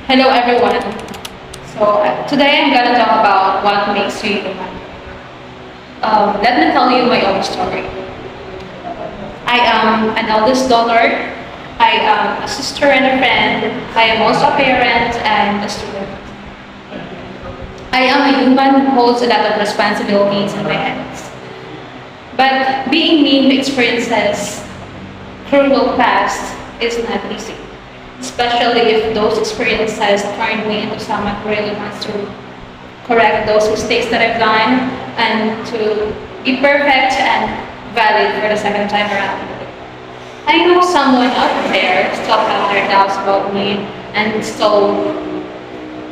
Hello everyone. Today I'm gonna talk about what makes you human. Let me tell you my own story. I am an eldest daughter. I am a sister and a friend. I am also a parent and a student. I am a human who holds a lot of responsibilities in my hands. But being me who experiences cruel past is not easy, especially if those experiences turn me into someone who really wants to correct those mistakes that I've done and to be perfect and valid for the second time around. I know someone out there still have their doubts about me and still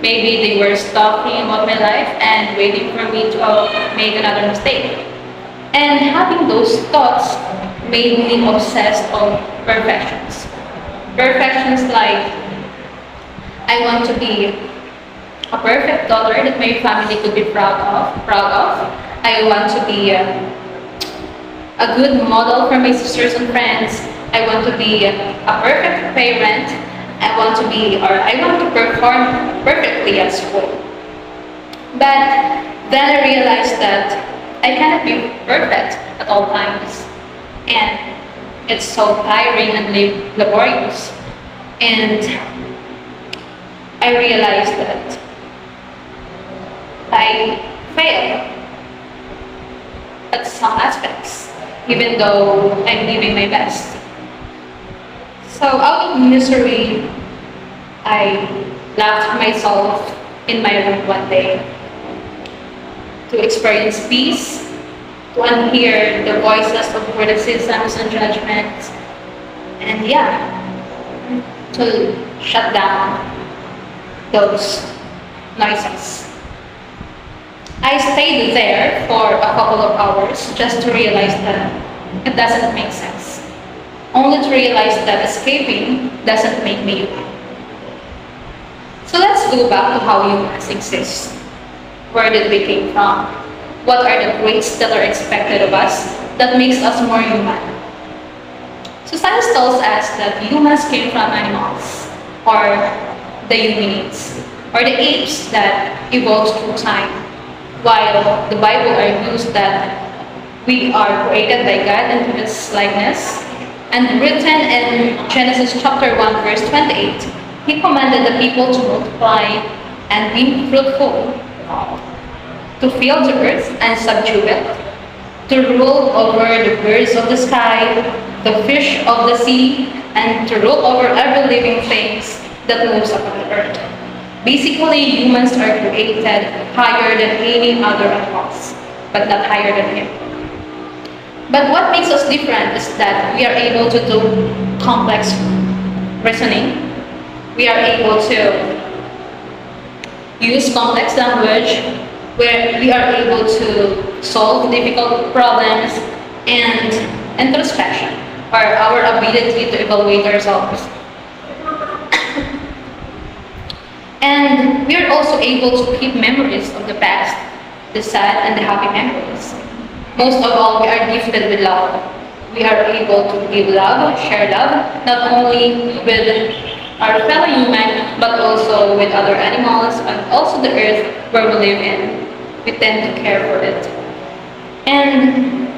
maybe they were talking about my life and waiting for me to make another mistake. And having those thoughts made me obsessed of perfections. Perfections like I want to be a perfect daughter that my family could be proud of. I want to be a good model for my sisters and friends. I want to be a perfect parent. I want to perform perfectly at school. But then I realized that I cannot be perfect at all times. And it's so tiring and laborious. And I realized that I fail at some aspects, even though I'm living my best. So out of misery, I locked myself in my room one day to experience peace, to unhear the voices of criticisms and judgments, and to shut down those noises. I stayed there for a couple of hours just to realize that it doesn't make sense. Only to realize that escaping doesn't make me human. So let's go back to how humans exist. Where did we came from? What are the traits that are expected of us that makes us more human? So science tells us that humans came from animals, or the humanids, or the apes that evolved through time, while the Bible argues that we are created by God into His likeness, and written in Genesis chapter 1 verse 28, He commanded the people to multiply and be fruitful, to fill the earth and subdue it, to rule over the birds of the sky, the fish of the sea, and to rule over every living thing that moves upon the earth. Basically, humans are created higher than any other animals, but not higher than Him. But what makes us different is that we are able to do complex reasoning. We are able to use complex language, where we are able to solve difficult problems, and introspection, or our ability to evaluate ourselves. And we are also able to keep memories of the past, the sad and the happy memories. Most of all, we are gifted with love. We are able to give love, share love, not only with our fellow human, but also with other animals and also the earth where we live in. We tend to care for it. And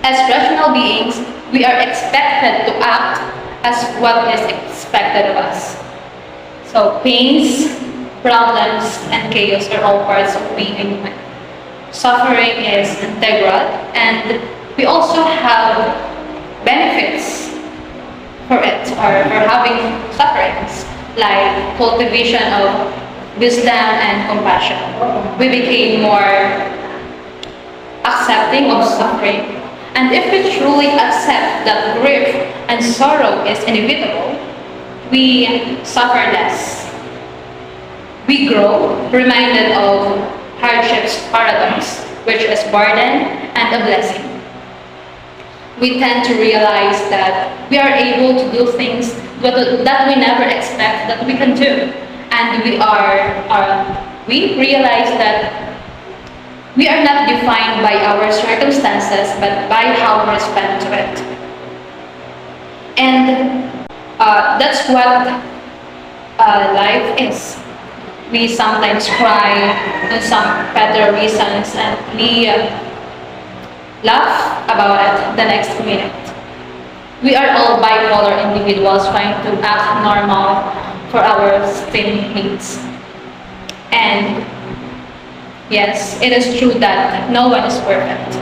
as rational beings, we are expected to act as what is expected of us. So pains, problems, and chaos are all parts of being a human. Suffering is integral, and we also have benefits for it, or for having sufferings, like cultivation of wisdom and compassion. We became more accepting of suffering. And if we truly accept that grief and sorrow is inevitable, we suffer less. We grow reminded of hardship's paradox, which is burden and a blessing. We tend to realize that we are able to do things that we never expect that we can do. And we realize that we are not defined by our circumstances, but by how we respond to it. And that's what life is. We sometimes cry on some better reasons and we laugh about it the next minute. We are all bipolar individuals trying to act normal for our same needs. And yes, it is true that no one is perfect.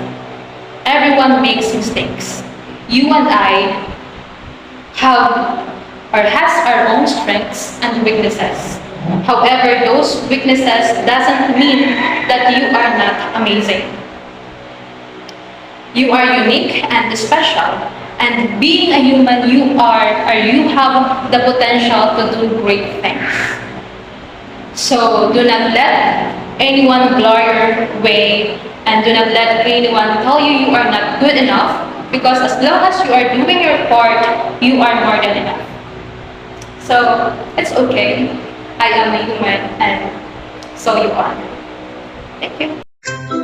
Everyone makes mistakes. You and I have or has our own strengths and weaknesses. However, those weaknesses doesn't mean that you are not amazing. You are unique and special. And being a human, you are or you have the potential to do great things. So do not let anyone blur your way and do not let anyone tell you you are not good enough because as long as you are doing your part, you are more than enough. So it's okay. I am a human and so you are. Thank you.